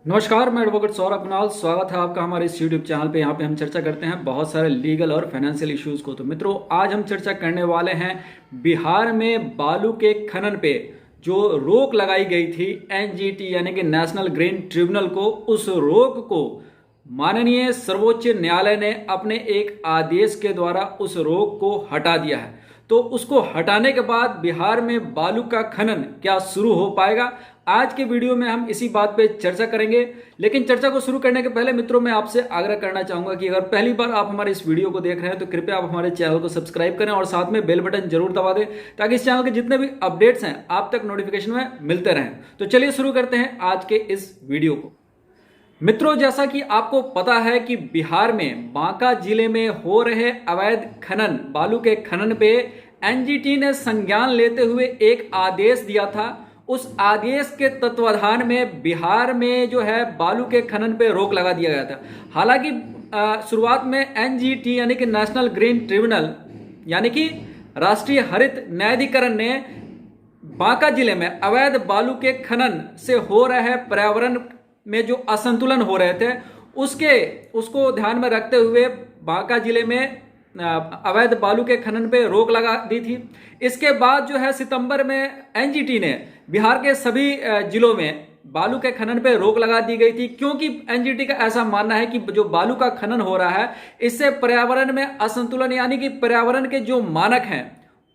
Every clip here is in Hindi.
नमस्कार, मैं एडवोकेट सौरभ कुणाल। स्वागत है आपका हमारे इस यूट्यूब चैनल पे। यहाँ पे हम चर्चा करते हैं बहुत सारे लीगल और फाइनेंशियल इश्यूज को। तो मित्रों, आज हम चर्चा करने वाले हैं बिहार में बालू के खनन पे जो रोक लगाई गई थी एनजीटी यानी कि नेशनल ग्रीन ट्रिब्यूनल को, उस रोक को माननीय सर्वोच्च न्यायालय ने अपने एक आदेश के द्वारा उस रोक को हटा दिया है। तो उसको हटाने के बाद बिहार में बालू का खनन क्या शुरू हो पाएगा? आज के वीडियो में हम इसी बात पे चर्चा करेंगे। लेकिन चर्चा को शुरू करने के पहले मित्रों, मैं आपसे आग्रह करना चाहूंगा कि अगर पहली बार आप हमारे इस वीडियो को देख रहे हैं तो कृपया आप हमारे चैनल को सब्सक्राइब करें और साथ में बेल बटन जरूर दबा दें, ताकि इस चैनल के जितने भी अपडेट्स हैं आप तक नोटिफिकेशन में मिलते रहें। तो चलिए शुरू करते हैं आज के इस वीडियो को। मित्रों, जैसा कि आपको पता है कि बिहार में बांका जिले में हो रहे अवैध खनन, बालू के खनन पे एनजीटी ने संज्ञान लेते हुए एक आदेश दिया था। उस आदेश के तत्वाधान में बिहार में जो है बालू के खनन पे रोक लगा दिया गया था। हालांकि शुरुआत में एनजीटी यानी कि नेशनल ग्रीन ट्रिब्यूनल यानी कि राष्ट्रीय हरित न्यायाधिकरण ने बांका जिले में अवैध बालू के खनन से हो रहे पर्यावरण में जो असंतुलन हो रहे थे उसको ध्यान में रखते हुए बांका जिले में अवैध बालू के खनन पे रोक लगा दी थी। इसके बाद जो है सितंबर में एनजीटी ने बिहार के सभी जिलों में बालू के खनन पे रोक लगा दी गई थी, क्योंकि एनजीटी का ऐसा मानना है कि जो बालू का खनन हो रहा है इससे पर्यावरण में असंतुलन यानी कि पर्यावरण के जो मानक हैं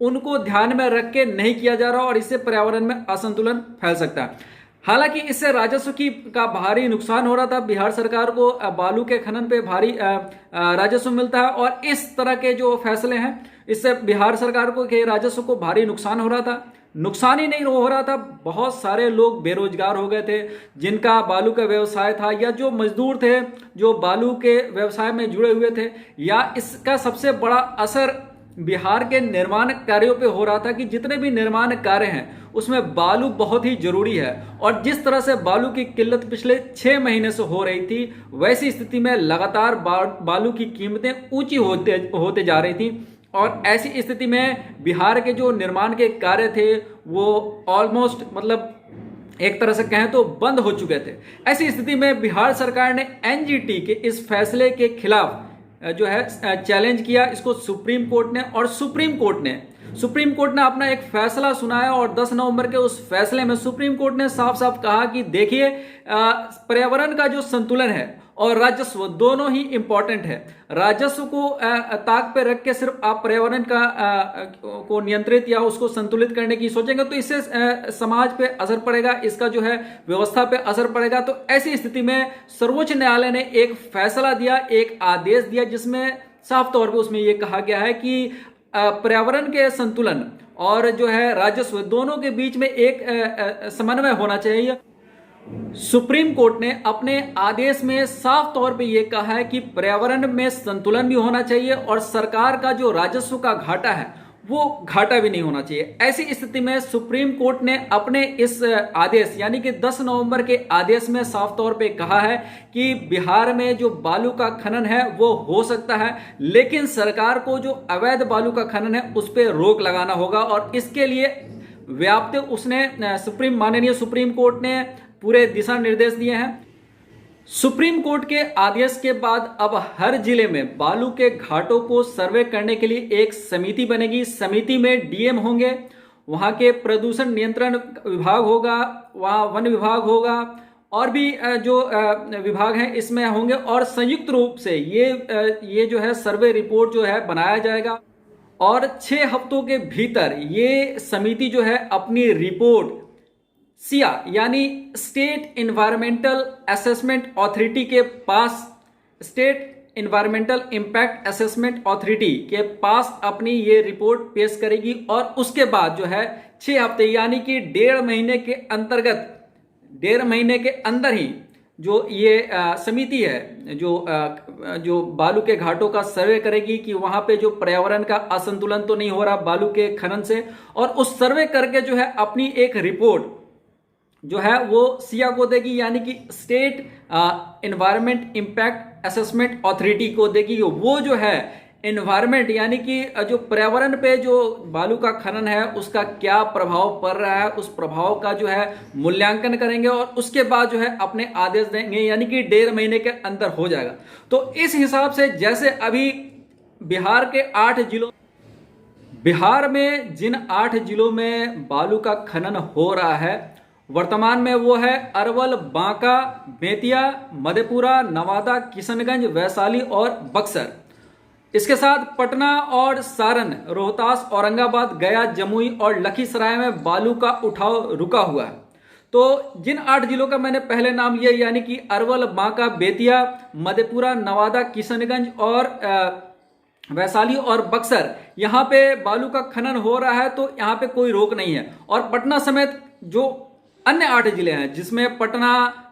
उनको ध्यान में रख के नहीं किया जा रहा और इससे पर्यावरण में असंतुलन फैल सकता है। हालांकि इससे राजस्व का भारी नुकसान हो रहा था। बिहार सरकार को बालू के खनन पे भारी राजस्व मिलता है और इस तरह के जो फैसले हैं इससे बिहार सरकार को के राजस्व को भारी नुकसान हो रहा था। नुकसान ही नहीं हो रहा था, बहुत सारे लोग बेरोजगार हो गए थे जिनका बालू का व्यवसाय था, या जो मजदूर थे जो बालू के व्यवसाय में जुड़े हुए थे, या इसका सबसे बड़ा असर बिहार के निर्माण कार्यों पे हो रहा था कि जितने भी निर्माण कार्य हैं उसमें बालू बहुत ही जरूरी है। और जिस तरह से बालू की किल्लत पिछले 6 महीने से हो रही थी, वैसी स्थिति में लगातार बालू की कीमतें ऊंची होते जा रही थी और ऐसी स्थिति में बिहार के जो निर्माण के कार्य थे वो ऑलमोस्ट एक तरह से कहें तो बंद हो चुके थे। ऐसी स्थिति में बिहार सरकार ने एनजीटी के इस फैसले के खिलाफ जो है चैलेंज किया इसको सुप्रीम कोर्ट ने, और सुप्रीम कोर्ट ने अपना एक फैसला सुनाया और 10 नवंबर के उस फैसले में सुप्रीम कोर्ट ने साफ साफ कहा कि देखिए, पर्यावरण का जो संतुलन है और राजस्व दोनों ही इंपॉर्टेंट है। राजस्व को ताक पे रख के सिर्फ आप पर्यावरण को नियंत्रित या उसको संतुलित करने की सोचेंगे तो इससे समाज पे असर पड़ेगा, इसका जो है व्यवस्था पे असर पड़ेगा। तो ऐसी स्थिति में सर्वोच्च न्यायालय ने एक फैसला दिया, एक आदेश दिया, जिसमें साफ तौर पे उसमें यह कहा गया है कि पर्यावरण के संतुलन और जो है राजस्व दोनों के बीच में एक समन्वय होना चाहिए। सुप्रीम कोर्ट ने अपने आदेश में साफ तौर पे यह कहा है कि पर्यावरण में संतुलन भी होना चाहिए और सरकार का जो राजस्व का घाटा है वो घाटा भी नहीं होना चाहिए। ऐसी स्थिति में सुप्रीम कोर्ट ने अपने इस आदेश यानी कि 10 नवंबर के आदेश में साफ तौर पे कहा है कि बिहार में जो बालू का खनन है वो हो सकता है, लेकिन सरकार को जो अवैध बालू का खनन है उस पर रोक लगाना होगा और इसके लिए माननीय सुप्रीम कोर्ट ने पूरे दिशा निर्देश दिए हैं। सुप्रीम कोर्ट के आदेश के बाद अब हर जिले में बालू के घाटों को सर्वे करने के लिए एक समिति बनेगी। समिति में डीएम होंगे, वहां के प्रदूषण नियंत्रण विभाग होगा, वहां वन विभाग होगा और भी जो विभाग हैं इसमें होंगे, और संयुक्त रूप से ये जो है सर्वे रिपोर्ट जो है बनाया जाएगा और 6 हफ्तों के भीतर ये समिति जो है अपनी रिपोर्ट सिया यानी स्टेट इन्वायरमेंटल असेसमेंट अथॉरिटी के पास, state environmental impact assessment authority के पास अपनी ये रिपोर्ट पेश करेगी और उसके बाद जो है 6 हफ्ते यानी कि 1.5 महीने के अंतर्गत 1.5 महीने के अंदर ही जो ये समिति है जो बालू के घाटों का सर्वे करेगी कि वहां पे जो पर्यावरण का असंतुलन तो नहीं हो रहा बालू के खनन से, और उस सर्वे करके जो है अपनी एक रिपोर्ट जो है वो सिया को देगी यानी कि state environment impact assessment authority को देगी। वो जो है एनवायरमेंट यानी कि जो पर्यावरण पे जो बालू का खनन है उसका क्या प्रभाव पड़ रहा है, उस प्रभाव का जो है मूल्यांकन करेंगे और उसके बाद जो है अपने आदेश देंगे, यानी कि 1.5 महीने के अंदर हो जाएगा। तो इस हिसाब से जैसे अभी बिहार के 8 जिलों, बिहार में जिन 8 जिलों में बालू का खनन हो रहा है वर्तमान में वो है अरवल, बांका, बेतिया, मधेपुरा, नवादा, किशनगंज, वैशाली और बक्सर। इसके साथ पटना और सारण, रोहतास, औरंगाबाद, गया, जमुई और लखीसराय में बालू का उठाव रुका हुआ है। तो जिन 8 जिलों का मैंने पहले नाम लिया यानी कि अरवल, बांका, बेतिया, मधेपुरा, नवादा, किशनगंज और वैशाली और बक्सर, यहां पे बालू का खनन हो रहा है, तो यहां पे कोई रोक नहीं है। और पटना समेत जो अन्य 8 जिले हैं जिसमें पटना,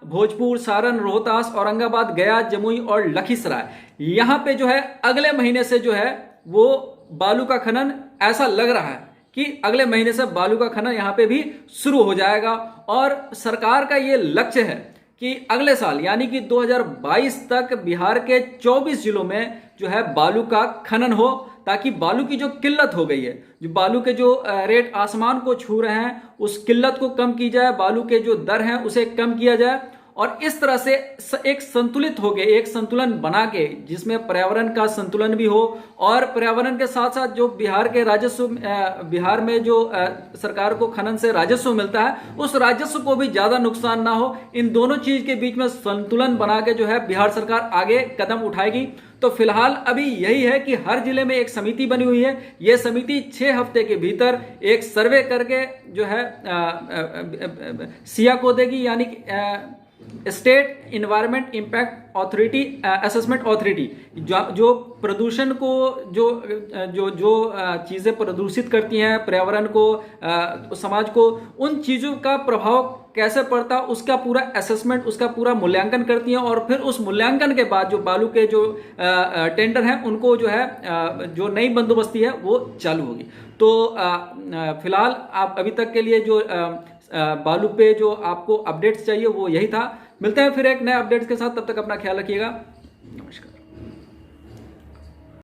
भोजपुर, सारण, रोहतास, औरंगाबाद, गया, जमुई और लखीसराय, यहां पे जो है अगले महीने से जो है वो बालू का खनन, ऐसा लग रहा है कि अगले महीने से बालू का खनन यहां पे भी शुरू हो जाएगा। और सरकार का ये लक्ष्य है कि अगले साल यानी कि 2022 तक बिहार के 24 जिलों में जो है बालू का खनन हो, ताकि बालू की जो किल्लत हो गई है, जो बालू के जो रेट आसमान को छू रहे हैं, उस किल्लत को कम की जाए, बालू के जो दर हैं उसे कम किया जाए और इस तरह से एक संतुलित हो गए, एक संतुलन बना के जिसमें पर्यावरण का संतुलन भी हो और पर्यावरण के साथ साथ जो बिहार के राजस्व, बिहार में जो सरकार को खनन से राजस्व मिलता है उस राजस्व को भी ज्यादा नुकसान ना हो। इन दोनों चीज के बीच में संतुलन बना के जो है बिहार सरकार आगे कदम उठाएगी। तो फिलहाल अभी यही है कि हर जिले में एक समिति बनी हुई है। यह समिति 6 हफ्ते के भीतर एक सर्वे करके जो है सिया को देगी, यानी state environment impact authority, assessment authority, जो प्रदूषण को, जो जो जो चीजें प्रदूषित करती हैं पर्यावरण को, समाज को, उन चीजों का प्रभाव कैसे पड़ता है उसका पूरा असेसमेंट, उसका पूरा मूल्यांकन करती हैं और फिर उस मूल्यांकन के बाद जो बालू के जो टेंडर हैं उनको जो है जो नई बंदोबस्ती है वो चालू होगी। तो फिलहाल आप अभी तक के लिए जो बालू पे जो आपको अपडेट्स चाहिए वो यही था। मिलते हैं फिर एक नए अपडेट्स के साथ, तब तक अपना ख्याल रखिएगा। नमस्कार।